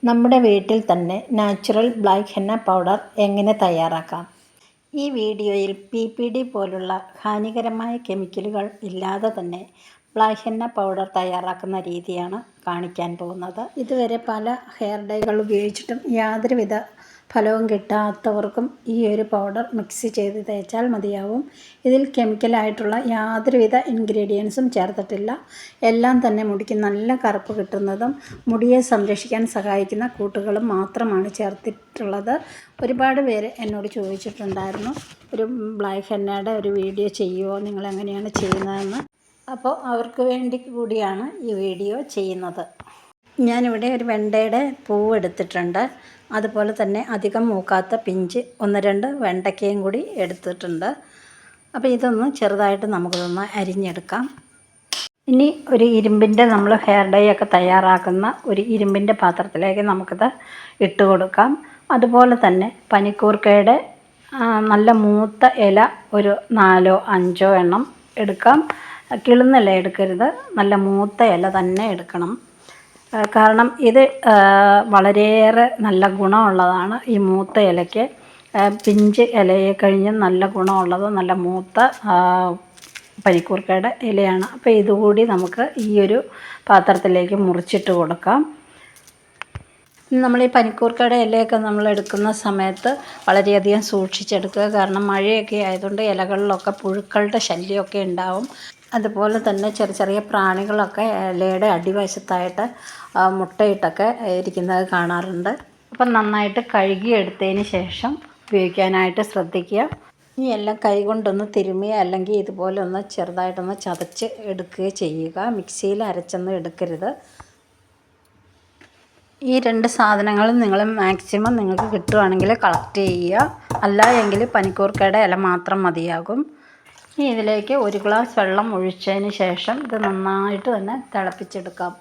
നമ്മുടെ വീട്ടിൽ തന്നെ നാച്ചുറൽ ബ്ലാക്ക് ഹെന്ന പൗഡർ എങ്ങനെ തയ്യാറാക്കാം? ഈ വീഡിയോയിൽ PPD പോലുള്ള ഹാനികരമായ കെമിക്കലുകൾ ഇല്ലാതെ തന്നെ ബ്ലാക്ക് ഹെന്ന പൗഡർ തയ്യാറാക്കുന്ന രീതിയാണ് കാണിക്കാൻ പോകുന്നത്. ഇതുവരെ പല ഹെയർ ഡൈകൾ ഉപയോഗിച്ചിട്ടും യാതൊരുവിധ ഫലവും കിട്ടാത്തവർക്കും ഈ ഒരു പൗഡർ മിക്സ് ചെയ്ത് തേച്ചാൽ മതിയാവും. ഇതിൽ കെമിക്കലായിട്ടുള്ള യാതൊരുവിധ ഇൻഗ്രീഡിയൻസും ചേർത്തിട്ടില്ല. എല്ലാം തന്നെ മുടിക്ക് നല്ല കറുപ്പ് കിട്ടുന്നതും മുടിയെ സംരക്ഷിക്കാൻ സഹായിക്കുന്ന കൂട്ടുകളും മാത്രമാണ് ചേർത്തിട്ടുള്ളത്. ഒരുപാട് പേര് എന്നോട് ചോദിച്ചിട്ടുണ്ടായിരുന്നു, ഒരു ബ്ലാക്ക് ഹെന്നയുടെ ഒരു വീഡിയോ ചെയ്യുമോ, നിങ്ങളെങ്ങനെയാണ് ചെയ്യുന്നതെന്ന്. അപ്പോൾ അവർക്ക് വേണ്ടി കൂടിയാണ് ഈ വീഡിയോ ചെയ്യുന്നത്. ഞാനിവിടെ ഒരു വെണ്ടയുടെ പൂവ് എടുത്തിട്ടുണ്ട്. അതുപോലെ തന്നെ അധികം മൂക്കാത്ത പിഞ്ച് 1-2 വെണ്ടയ്ക്കയും കൂടി എടുത്തിട്ടുണ്ട്. അപ്പോൾ ഇതൊന്ന് ചെറുതായിട്ട് നമുക്കിതൊന്ന് അരിഞ്ഞെടുക്കാം. ഇനി ഒരു ഇരുമ്പിൻ്റെ, നമ്മൾ ഹെയർ ഡൈ ഒക്കെ തയ്യാറാക്കുന്ന ഒരു ഇരുമ്പിൻ്റെ പാത്രത്തിലേക്ക് നമുക്കിത് ഇട്ട് കൊടുക്കാം. അതുപോലെ തന്നെ പനിക്കൂർക്കയുടെ നല്ല മൂത്ത ഇല ഒരു 4-5 എണ്ണം എടുക്കാം. കിളുന്ന ഇല എടുക്കരുത്, നല്ല മൂത്ത ഇല തന്നെ എടുക്കണം. കാരണം ഇത് വളരെയേറെ നല്ല ഗുണമുള്ളതാണ്. ഈ മൂത്ത ഇലയ്ക്ക് പിഞ്ച് ഇലയെ കഴിഞ്ഞ് നല്ല ഗുണമുള്ളത് നല്ല മൂത്ത പനിക്കൂർക്കയുടെ ഇലയാണ്. അപ്പോൾ ഇതുകൂടി നമുക്ക് ഈ ഒരു പാത്രത്തിലേക്ക് മുറിച്ചിട്ട് കൊടുക്കാം. നമ്മൾ ഈ പനിക്കൂർക്കയുടെ ഇലയൊക്കെ നമ്മൾ എടുക്കുന്ന സമയത്ത് വളരെയധികം സൂക്ഷിച്ചെടുക്കുക. കാരണം മഴയൊക്കെ ആയതുകൊണ്ട് ഇലകളിലൊക്കെ പുഴുക്കളുടെ ശല്യമൊക്കെ ഉണ്ടാവും. അതുപോലെ തന്നെ ചെറിയ പ്രാണികളൊക്കെ ഇലയുടെ അടിവശത്തായിട്ട് മുട്ടയിട്ടൊക്കെ ഇരിക്കുന്നത് കാണാറുണ്ട്. അപ്പം നന്നായിട്ട് കഴുകിയെടുത്തതിന് ശേഷം ഉപയോഗിക്കാനായിട്ട് ശ്രദ്ധിക്കുക. ഈ എല്ലാം കൈകൊണ്ടൊന്ന് തിരുമ്മി അല്ലെങ്കിൽ ഇതുപോലെ ഒന്ന് ചെറുതായിട്ടൊന്ന് ചതച്ച് എടുക്കുകയോ ചെയ്യുക. മിക്സിയിൽ അരച്ചൊന്നും എടുക്കരുത്. ഈ 2 സാധനങ്ങളും നിങ്ങൾ മാക്സിമം നിങ്ങൾക്ക് കിട്ടുവാണെങ്കിൽ കളക്ട് ചെയ്യുക. അല്ല എങ്കിൽ പനിക്കൂർക്കയുടെ ഇല മാത്രം മതിയാകും. ഇനി ഇതിലേക്ക് 1 ഗ്ലാസ് വെള്ളം ഒഴിച്ചതിന് ശേഷം ഇത് നന്നായിട്ട് തന്നെ തിളപ്പിച്ചെടുക്കാം.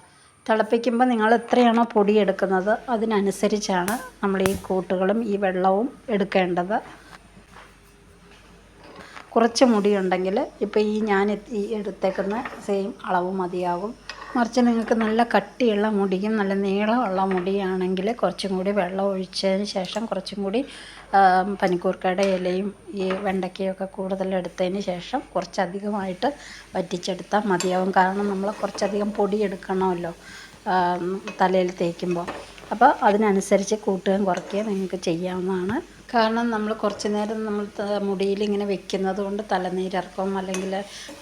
തിളപ്പിക്കുമ്പോൾ നിങ്ങൾ എത്രയാണോ പൊടി എടുക്കുന്നത് അതിനനുസരിച്ചാണ് നമ്മൾ ഈ കൂട്ടുകളും ഈ വെള്ളവും എടുക്കേണ്ടത്. കുറച്ച് മുടിയുണ്ടെങ്കിൽ ഇപ്പോൾ ഞാൻ എടുത്തേക്കുന്ന സെയിം അളവ് മതിയാകും. മറിച്ച് നിങ്ങൾക്ക് നല്ല കട്ടിയുള്ള മുടിയും നല്ല നീളമുള്ള മുടിയാണെങ്കിൽ കുറച്ചും കൂടി വെള്ളം ഒഴിച്ചതിന് ശേഷം കുറച്ചും കൂടി പനിക്കൂർക്കയുടെ ഇലയും ഈ വെണ്ടയ്ക്കയൊക്കെ കൂടുതൽ എടുത്തതിന് ശേഷം കുറച്ചധികമായിട്ട് വറ്റിച്ചെടുത്താൽ മതിയാവും. കാരണം നമ്മൾ കുറച്ചധികം പൊടി എടുക്കണമല്ലോ തലയിൽ തേക്കുമ്പോൾ. അപ്പോൾ അതിനനുസരിച്ച് കൂട്ടുകയും കുറയ്ക്കുകയും നിങ്ങൾക്ക് ചെയ്യാവുന്നതാണ്. കാരണം നമ്മൾ കുറച്ച് നേരം നമ്മൾ മുടിയിൽ ഇങ്ങനെ വെക്കുന്നത് കൊണ്ട് തലനീരിറക്കം അല്ലെങ്കിൽ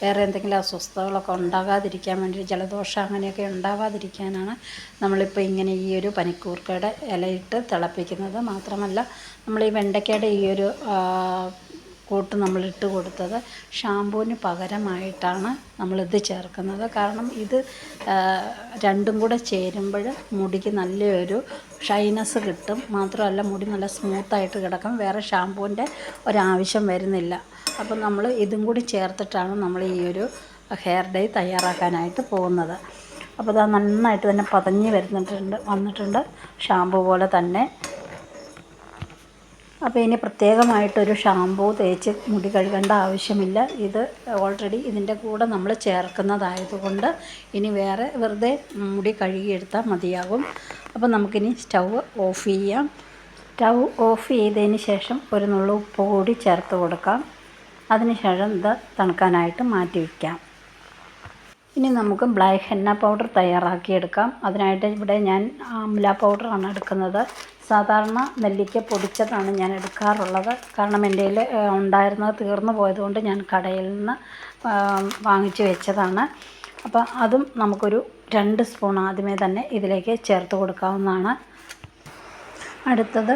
വേറെ എന്തെങ്കിലും അസ്വസ്ഥതകളൊക്കെ ഉണ്ടാകാതിരിക്കാൻ വേണ്ടി, ജലദോഷം അങ്ങനെയൊക്കെ ഉണ്ടാകാതിരിക്കാനാണ് നമ്മളിപ്പോൾ ഇങ്ങനെ ഈ ഒരു പനിക്കൂർക്കയുടെ ഇലയിട്ട് തിളപ്പിക്കുന്നത്. മാത്രമല്ല നമ്മൾ ഈ വെണ്ടയ്ക്കയുടെ ഈ ഒരു കൂട്ട് നമ്മളിട്ട് കൊടുത്തത് ഷാമ്പൂവിന് പകരമായിട്ടാണ് നമ്മളിത് ചേർക്കുന്നത്. കാരണം ഇത് രണ്ടും കൂടെ ചേരുമ്പോൾ മുടിക്ക് നല്ലൊരു ഷൈനസ് കിട്ടും. മാത്രമല്ല മുടി നല്ല സ്മൂത്തായിട്ട് കിടക്കും. വേറെ ഷാമ്പൂവിൻ്റെ ഒരാവശ്യം വരുന്നില്ല. അപ്പം നമ്മൾ ഇതും കൂടി ചേർത്തിട്ടാണ് നമ്മൾ ഈ ഒരു ഹെയർ ഡൈ തയ്യാറാക്കാനായിട്ട് പോകുന്നത്. അപ്പോൾ അത് നന്നായിട്ട് തന്നെ പതഞ്ഞ് വന്നിട്ടുണ്ട് ഷാമ്പൂ പോലെ തന്നെ. അപ്പോൾ ഇനി പ്രത്യേകമായിട്ടൊരു ഷാമ്പൂ തേച്ച് മുടി കഴുകേണ്ട ആവശ്യമില്ല. ഇത് ഓൾറെഡി ഇതിൻ്റെ കൂടെ നമ്മൾ ചേർക്കുന്നതായതുകൊണ്ട് ഇനി വേറെ വെറുതെ മുടി കഴുകിയെടുത്താൽ മതിയാകും. അപ്പോൾ നമുക്കിനി സ്റ്റൗ ഓഫ് ചെയ്യാം. സ്റ്റൗ ഓഫ് ചെയ്തതിന് ശേഷം ഒരു നുള്ളു ഉപ്പ് കൂടി ചേർത്ത് കൊടുക്കാം. അതിനുശേഷം ഇത് തണുക്കാനായിട്ട് മാറ്റി വയ്ക്കാം. ഇനി നമുക്ക് ബ്ലാക്ക് ഹെന്ന പൗഡർ തയ്യാറാക്കിയെടുക്കാം. അതിനായിട്ട് ഇവിടെ ഞാൻ ആംല പൗഡറാണ് എടുക്കുന്നത്. സാധാരണ നെല്ലിക്ക പൊടിച്ചതാണ് ഞാൻ എടുക്കാറുള്ളത്. കാരണം എൻ്റെ കയ്യിൽ ഉണ്ടായിരുന്നത് തീർന്നു പോയതുകൊണ്ട് ഞാൻ കടയിൽ നിന്ന് വാങ്ങിച്ച് വെച്ചതാണ്. അപ്പോൾ അതും നമുക്കൊരു 2 സ്പൂൺ ആദ്യമേ തന്നെ ഇതിലേക്ക് ചേർത്ത് കൊടുക്കാവുന്നതാണ്. അടുത്തത്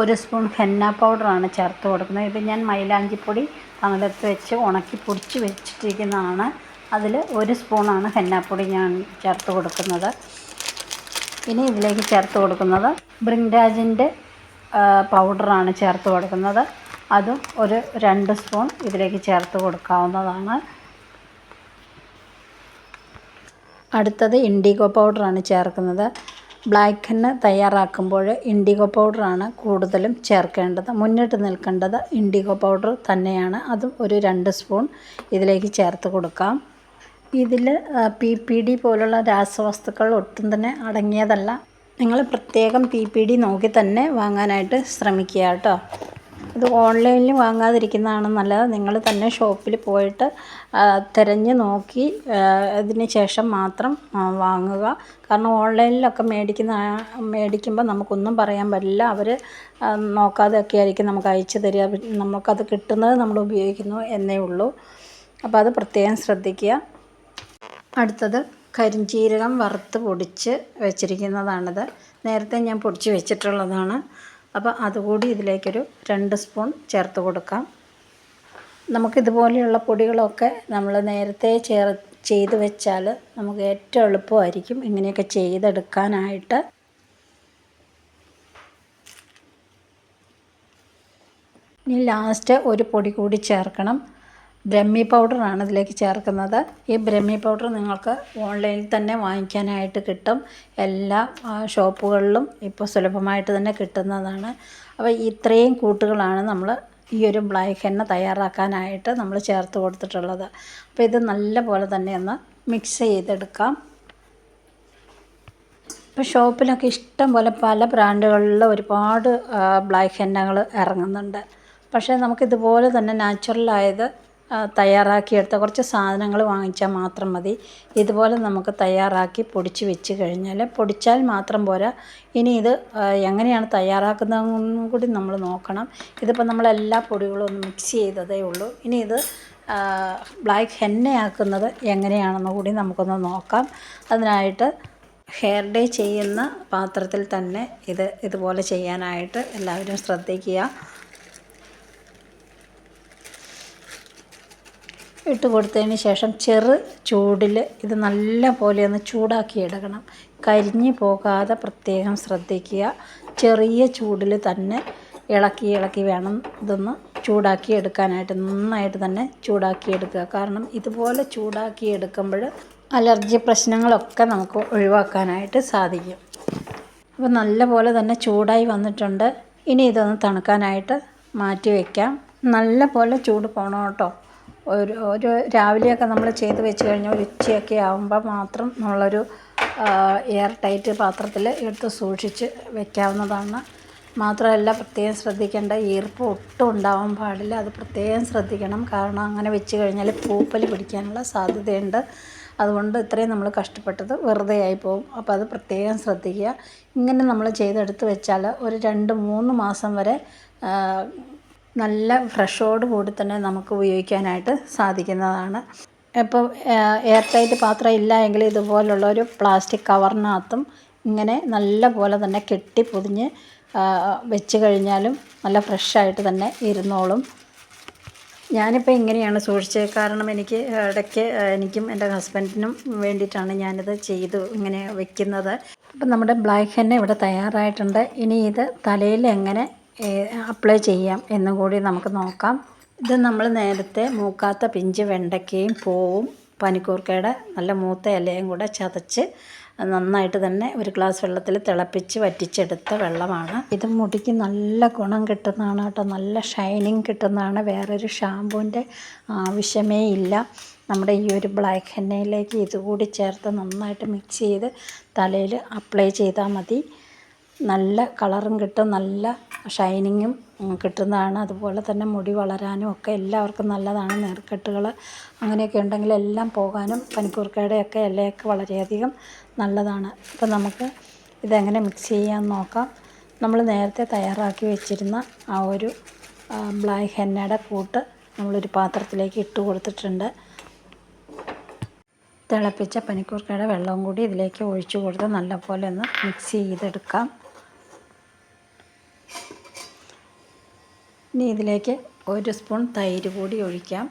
1 സ്പൂൺ ഹെന്ന പൗഡറാണ് ചേർത്ത് കൊടുക്കുന്നത്. ഇത് ഞാൻ മൈലാഞ്ചിപ്പൊടി തണലത്ത് വെച്ച് ഉണക്കി പൊടിച്ച് വെച്ചിട്ടിരിക്കുന്നതാണ്. അതിൽ 1 സ്പൂണാണ് ഹെന്നപ്പൊടി ഞാൻ ചേർത്ത് കൊടുക്കുന്നത്. ഇനി ഇതിലേക്ക് ചേർത്ത് കൊടുക്കുന്നത് ബ്രിങ്രാജിൻ്റെ പൗഡറാണ് ചേർത്ത് കൊടുക്കുന്നത്. അതും ഒരു 2 സ്പൂൺ ഇതിലേക്ക് ചേർത്ത് കൊടുക്കാവുന്നതാണ്. അടുത്തത് ഇൻഡിഗോ പൗഡറാണ് ചേർക്കുന്നത്. ബ്ലാക്ക് ഹെന്ന തയ്യാറാക്കുമ്പോൾ ഇൻഡിഗോ പൗഡറാണ് കൂടുതലും ചേർക്കേണ്ടത്. മുന്നിട്ട് നിൽക്കേണ്ടത് ഇൻഡിഗോ പൗഡർ തന്നെയാണ്. അതും ഒരു 2 സ്പൂൺ ഇതിലേക്ക് ചേർത്ത് കൊടുക്കാം. ഇതിൽ PPD പോലുള്ള രാസവസ്തുക്കൾ ഒട്ടും തന്നെ അടങ്ങിയതല്ല. നിങ്ങൾ പ്രത്യേകം PPD നോക്കി തന്നെ വാങ്ങാനായിട്ട് ശ്രമിക്കുക കേട്ടോ. ഇത് ഓൺലൈനിൽ വാങ്ങാതിരിക്കുന്നതാണ് നല്ലത്. നിങ്ങൾ തന്നെ ഷോപ്പിൽ പോയിട്ട് തിരഞ്ഞ് നോക്കി അതിന് ശേഷം മാത്രം വാങ്ങുക. കാരണം ഓൺലൈനിലൊക്കെ മേടിക്കുമ്പോൾ നമുക്കൊന്നും പറയാൻ പറ്റില്ല. അവർ നോക്കാതെയൊക്കെ ആയിരിക്കും നമുക്ക് അയച്ചു തരിക. നമുക്കത് കിട്ടുന്നത് നമ്മൾ ഉപയോഗിക്കുന്നു എന്നേ ഉള്ളൂ. അപ്പോൾ അത് പ്രത്യേകം ശ്രദ്ധിക്കുക. അടുത്തത് കരിഞ്ജീരകം വറുത്ത് പൊടിച്ച് വെച്ചിരിക്കുന്നതാണിത്. നേരത്തെ ഞാൻ പൊടിച്ച് വെച്ചിട്ടുള്ളതാണ്. അപ്പോൾ അതുകൂടി ഇതിലേക്കൊരു 2 സ്പൂൺ ചേർത്ത് കൊടുക്കാം. നമുക്കിതുപോലെയുള്ള പൊടികളൊക്കെ നമ്മൾ നേരത്തെ ചെയ്ത് വെച്ചാൽ നമുക്ക് ഏറ്റവും എളുപ്പമായിരിക്കും ഇങ്ങനെയൊക്കെ ചെയ്തെടുക്കാനായിട്ട്. ഇനി ലാസ്റ്റ് ഒരു പൊടി കൂടി ചേർക്കണം. ബ്രഹ്മി പൗഡറാണ് ഇതിലേക്ക് ചേർക്കുന്നത്. ഈ ബ്രഹ്മി പൗഡർ നിങ്ങൾക്ക് ഓൺലൈനിൽ തന്നെ വാങ്ങിക്കാനായിട്ട് കിട്ടും. എല്ലാ ഷോപ്പുകളിലും ഇപ്പോൾ സുലഭമായിട്ട് തന്നെ കിട്ടുന്നതാണ്. അപ്പോൾ ഇത്രയും കൂട്ടുകളാണ് നമ്മൾ ഈ ഒരു ബ്ലാക്ക് ഹെന്ന തയ്യാറാക്കാനായിട്ട് നമ്മൾ ചേർത്ത് കൊടുത്തിട്ടുള്ളത്. അപ്പോൾ ഇത് നല്ല പോലെ തന്നെ ഒന്ന് മിക്സ് ചെയ്തെടുക്കാം. ഇപ്പോൾ ഷോപ്പിലൊക്കെ ഇഷ്ടം പോലെ പല ബ്രാൻഡുകളിൽ ഒരുപാട് ബ്ലാക്ക് ഹെന്നകൾ ഇറങ്ങുന്നുണ്ട്. പക്ഷേ നമുക്കിതുപോലെ തന്നെ നാച്ചുറലായത് തയ്യാറാക്കിയെടുത്ത കുറച്ച് സാധനങ്ങൾ വാങ്ങിച്ചാൽ മാത്രം മതി. ഇതുപോലെ നമുക്ക് തയ്യാറാക്കി പൊടിച്ച് വെച്ച് കഴിഞ്ഞാൽ പൊടിച്ചാൽ മാത്രം പോരാ, ഇനി ഇത് എങ്ങനെയാണ് തയ്യാറാക്കുന്നതെന്നും കൂടി നമ്മൾ നോക്കണം. ഇതിപ്പോൾ നമ്മളെല്ലാ പൊടികളും ഒന്ന് മിക്സ് ചെയ്തതേ ഉള്ളൂ. ഇനി ഇത് ബ്ലാക്ക് ഹെന്നയാക്കുന്നത് എങ്ങനെയാണെന്ന് കൂടി നമുക്കൊന്ന് നോക്കാം. അതിനായിട്ട് ഹെയർ ഡേ ചെയ്യുന്ന പാത്രത്തിൽ തന്നെ ഇതുപോലെ ചെയ്യാനായിട്ട് എല്ലാവരും ശ്രദ്ധിക്കുക. ഇട്ട് കൊടുത്തതിന് ശേഷം ചെറു ചൂടിൽ ഇത് നല്ല പോലെ ഒന്ന് ചൂടാക്കിയെടുക്കണം. കരിഞ്ഞു പോകാതെ പ്രത്യേകം ശ്രദ്ധിക്കുക. ചെറിയ ചൂടിൽ തന്നെ ഇളക്കി വേണം ഇതൊന്ന് ചൂടാക്കിയെടുക്കാനായിട്ട്. നന്നായിട്ട് തന്നെ ചൂടാക്കിയെടുക്കുക. കാരണം ഇതുപോലെ ചൂടാക്കിയെടുക്കുമ്പോൾ അലർജി പ്രശ്നങ്ങളൊക്കെ നമുക്ക് ഒഴിവാക്കാനായിട്ട് സാധിക്കും. അപ്പോൾ നല്ല പോലെ തന്നെ ചൂടായി വന്നിട്ടുണ്ട്. ഇനി ഇതൊന്ന് തണുക്കാനായിട്ട് മാറ്റി വയ്ക്കാം. നല്ല പോലെ ചൂട് പോകണം കേട്ടോ. ഒരു രാവിലെയൊക്കെ നമ്മൾ ചെയ്ത് വെച്ച് കഴിഞ്ഞാൽ ഒരു ഉച്ചയൊക്കെ ആകുമ്പോൾ മാത്രം നമ്മളൊരു എയർ ടൈറ്റ് പാത്രത്തിൽ എടുത്ത് സൂക്ഷിച്ച് വെക്കാവുന്നതാണ്. മാത്രമല്ല പ്രത്യേകം ശ്രദ്ധിക്കേണ്ട, ഈർപ്പം ഒട്ടും ഉണ്ടാവാൻ പാടില്ല. അത് പ്രത്യേകം ശ്രദ്ധിക്കണം. കാരണം അങ്ങനെ വെച്ച് കഴിഞ്ഞാൽ പൂപ്പൽ പിടിക്കാനുള്ള സാധ്യതയുണ്ട്. അതുകൊണ്ട് ഇത്രയും നമ്മൾ കഷ്ടപ്പെട്ടത് വെറുതെ ആയി പോകും. അപ്പോൾ അത് പ്രത്യേകം ശ്രദ്ധിക്കുക. ഇങ്ങനെ നമ്മൾ ചെയ്തെടുത്ത് വെച്ചാൽ ഒരു 2-3 മാസം വരെ നല്ല ഫ്രഷോട് കൂടി തന്നെ നമുക്ക് ഉപയോഗിക്കാനായിട്ട് സാധിക്കുന്നതാണ്. ഇപ്പോൾ എയർ ടൈറ്റ് പാത്രം ഇല്ല എങ്കിൽ ഇതുപോലുള്ള ഒരു പ്ലാസ്റ്റിക് കവറിനകത്തും ഇങ്ങനെ നല്ല പോലെ തന്നെ കെട്ടി പൊതിഞ്ഞ് വെച്ച് കഴിഞ്ഞാലും നല്ല ഫ്രഷായിട്ട് തന്നെ ഇരുന്നോളും. ഞാനിപ്പോൾ ഇങ്ങനെയാണ് സൂക്ഷിച്ചത്. കാരണം എനിക്ക് ഇടയ്ക്ക് എനിക്കും എൻ്റെ ഹസ്ബൻഡിനും വേണ്ടിയിട്ടാണ് ഞാനിത് ഇങ്ങനെ വെക്കുന്നത്. അപ്പം നമ്മുടെ ബ്ലാക്ക് ഹെന്ന ഇവിടെ തയ്യാറായിട്ടുണ്ട്. ഇനി ഇത് തലയിൽ എങ്ങനെ അപ്ലൈ ചെയ്യാം എന്നും കൂടി നമുക്ക് നോക്കാം. ഇത് നമ്മൾ നേരത്തെ മൂക്കാത്ത പിഞ്ച് വെണ്ടയ്ക്കയും പൂവും പനിക്കൂർക്കയുടെ നല്ല മൂത്ത ഇലയും കൂടെ ചതച്ച് നന്നായിട്ട് തന്നെ ഒരു ഗ്ലാസ് വെള്ളത്തിൽ തിളപ്പിച്ച് വറ്റിച്ചെടുത്ത വെള്ളമാണ്. ഇത് മുടിക്ക് നല്ല ഗുണം കിട്ടുന്നതാണ് കേട്ടോ. നല്ല ഷൈനിങ് കിട്ടുന്നതാണ്. വേറൊരു ഷാമ്പൂവിൻ്റെ ആവശ്യമേ ഇല്ല. നമ്മുടെ ഈ ഒരു ബ്ലാക്ക് ഹെന്നയിലേക്ക് ഇതുകൂടി ചേർത്ത് നന്നായിട്ട് മിക്സ് ചെയ്ത് തലയിൽ അപ്ലൈ ചെയ്താൽ മതി. നല്ല കളറും കിട്ടും, നല്ല ഷൈനിങ്ങും കിട്ടുന്നതാണ്. അതുപോലെ തന്നെ മുടി വളരാനും ഒക്കെ എല്ലാവർക്കും നല്ലതാണ്. നീർക്കെട്ടുകൾ അങ്ങനെയൊക്കെ ഉണ്ടെങ്കിൽ എല്ലാം പോകാനും പനിക്കൂർക്കയുടെയൊക്കെ ഇലയൊക്കെ വളരെയധികം നല്ലതാണ്. അപ്പോൾ നമുക്ക് ഇതെങ്ങനെ മിക്സ് ചെയ്യാൻ നോക്കാം. നമ്മൾ നേരത്തെ തയ്യാറാക്കി വെച്ചിരുന്ന ആ ഒരു ബ്ലാക്ക് ഹെന്നയുടെ കൂട്ട് നമ്മളൊരു പാത്രത്തിലേക്ക് ഇട്ട് കൊടുത്തിട്ടുണ്ട്. തിളപ്പിച്ച പനിക്കൂർക്കയുടെ വെള്ളവും കൂടി ഇതിലേക്ക് ഒഴിച്ചു കൊടുത്ത് നല്ലപോലെ ഒന്ന് മിക്സ് ചെയ്തെടുക്കാം. ഇനി ഇതിലേക്ക് 1 സ്പൂൺ തൈര് കൂടി ഒഴിക്കാം.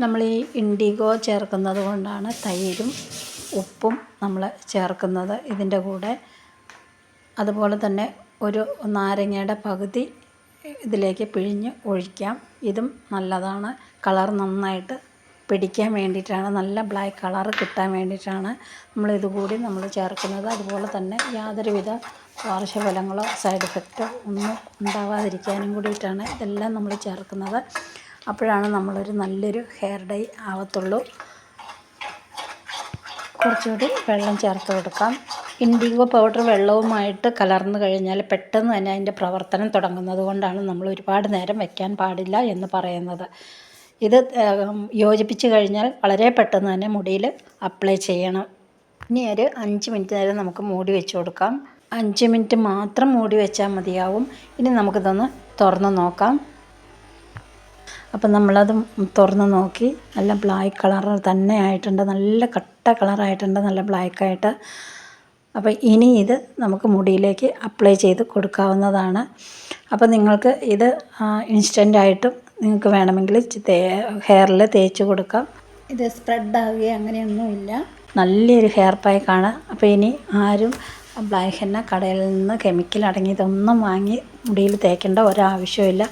നമ്മൾ ഈ ഇൻഡിഗോ ചേർക്കുന്നത് കൊണ്ടാണ് തൈരും ഉപ്പും നമ്മൾ ചേർക്കുന്നത് ഇതിൻ്റെ കൂടെ. അതുപോലെ തന്നെ ഒരു നാരങ്ങയുടെ പകുതി ഇതിലേക്ക് പിഴിഞ്ഞ് ഒഴിക്കാം. ഇതും നല്ലതാണ്. കളർ നന്നായിട്ട് പിടിക്കാൻ വേണ്ടിയിട്ടാണ്, നല്ല ബ്ലാക്ക് കളർ കിട്ടാൻ വേണ്ടിയിട്ടാണ് നമ്മളിതുകൂടി നമ്മൾ ചേർക്കുന്നത്. അതുപോലെ തന്നെ യാതൊരുവിധ പാർശ്വഫലങ്ങളോ സൈഡ് എഫക്റ്റോ ഒന്നും ഉണ്ടാവാതിരിക്കാനും കൂടിയിട്ടാണ് ഇതെല്ലാം നമ്മൾ ചേർക്കുന്നത്. അപ്പോഴാണ് നമ്മളൊരു നല്ലൊരു ഹെയർ ഡൈ ആവത്തുള്ളൂ. കുറച്ചുകൂടി വെള്ളം ചേർത്ത് കൊടുക്കാം. ഇൻഡിഗോ പൗഡർ വെള്ളവുമായിട്ട് കലർന്നു കഴിഞ്ഞാൽ പെട്ടെന്ന് തന്നെ അതിൻ്റെ പ്രവർത്തനം തുടങ്ങുന്നത് കൊണ്ടാണ് നമ്മൾ ഒരുപാട് നേരം വയ്ക്കാൻ പാടില്ല എന്ന് പറയുന്നത്. ഇത് യോജിപ്പിച്ച് കഴിഞ്ഞാൽ വളരെ പെട്ടെന്ന് തന്നെ മുടിയിൽ അപ്ലൈ ചെയ്യണം. ഇനി ഒരു 5 മിനിറ്റ് നേരം നമുക്ക് മൂടി വെച്ച് കൊടുക്കാം. 5 മിനിറ്റ് മാത്രം മൂടി വെച്ചാൽ മതിയാവും. ഇനി നമുക്കിതൊന്ന് തുറന്ന് നോക്കാം. അപ്പം നമ്മളത് തുറന്ന് നോക്കി, നല്ല ബ്ലാക്ക് കളർ തന്നെ ആയിട്ടുണ്ട്, നല്ല കട്ട കളറായിട്ടുണ്ട്, നല്ല ബ്ലാക്കായിട്ട്. അപ്പോൾ ഇനി ഇത് നമുക്ക് മുടിയിലേക്ക് അപ്ലൈ ചെയ്ത് കൊടുക്കാവുന്നതാണ്. അപ്പോൾ നിങ്ങൾക്ക് ഇത് ഇൻസ്റ്റൻ്റായിട്ടും നിങ്ങൾക്ക് വേണമെങ്കിൽ ഹെയറിൽ തേച്ച് കൊടുക്കാം. ഇത് സ്പ്രെഡ് ആവുകയോ അങ്ങനെയൊന്നുമില്ല, നല്ലൊരു ഹെയർ പാക്കാണ്. അപ്പോൾ ഇനി ആരും ബ്ലാക്ക് ഹെന്ന കടയിൽ നിന്ന് കെമിക്കൽ അടങ്ങിയതൊന്നും വാങ്ങി മുടിയിൽ തേക്കേണ്ട ഒരാവശ്യമില്ല.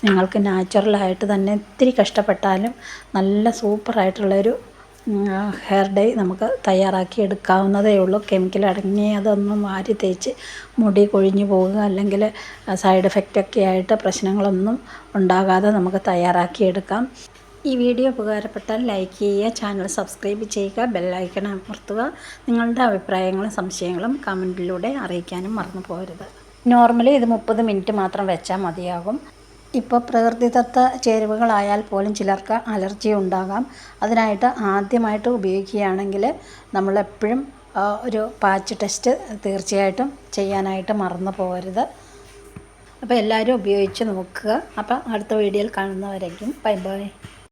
നിങ്ങൾക്ക് നാച്ചുറലായിട്ട് തന്നെ ഇത്തിരി കഷ്ടപ്പെട്ടാലും നല്ല സൂപ്പറായിട്ടുള്ളൊരു ഹെയർ ഡൈ നമുക്ക് തയ്യാറാക്കി എടുക്കാവുന്നതേ ഉള്ളൂ. കെമിക്കൽ അടങ്ങിയതൊന്നും വാരി തേച്ച് മുടി കൊഴിഞ്ഞു പോവുക അല്ലെങ്കിൽ സൈഡ് എഫക്റ്റൊക്കെ ആയിട്ട് പ്രശ്നങ്ങളൊന്നും ഉണ്ടാകാതെ നമുക്ക് തയ്യാറാക്കി എടുക്കാം. ഈ വീഡിയോ ഉപകാരപ്പെട്ടാൽ ലൈക്ക് ചെയ്യുക, ചാനൽ സബ്സ്ക്രൈബ് ചെയ്യുക, ബെല്ലൈക്കൺ അമർത്തുക. നിങ്ങളുടെ അഭിപ്രായങ്ങളും സംശയങ്ങളും കമൻറ്റിലൂടെ അറിയിക്കാനും മറന്നു പോകരുത്. നോർമലി ഇത് 30 മിനിറ്റ് മാത്രം വെച്ചാൽ മതിയാകും. ഇപ്പോൾ പ്രകൃതിദത്ത ചേരുവകളായാൽ പോലും ചിലർക്ക് അലർജി ഉണ്ടാകാം. അതിനായിട്ട് ആദ്യമായിട്ട് ഉപയോഗിക്കുകയാണെങ്കിൽ നമ്മളെപ്പോഴും ഒരു പാച്ച് ടെസ്റ്റ് തീർച്ചയായിട്ടും ചെയ്യാനായിട്ട് മറന്നു പോകരുത്. അപ്പോൾ എല്ലാവരും ഉപയോഗിച്ച് നോക്കുക. അപ്പോൾ അടുത്ത വീഡിയോയിൽ കാണുന്നവരേക്കും ബൈ ബൈ.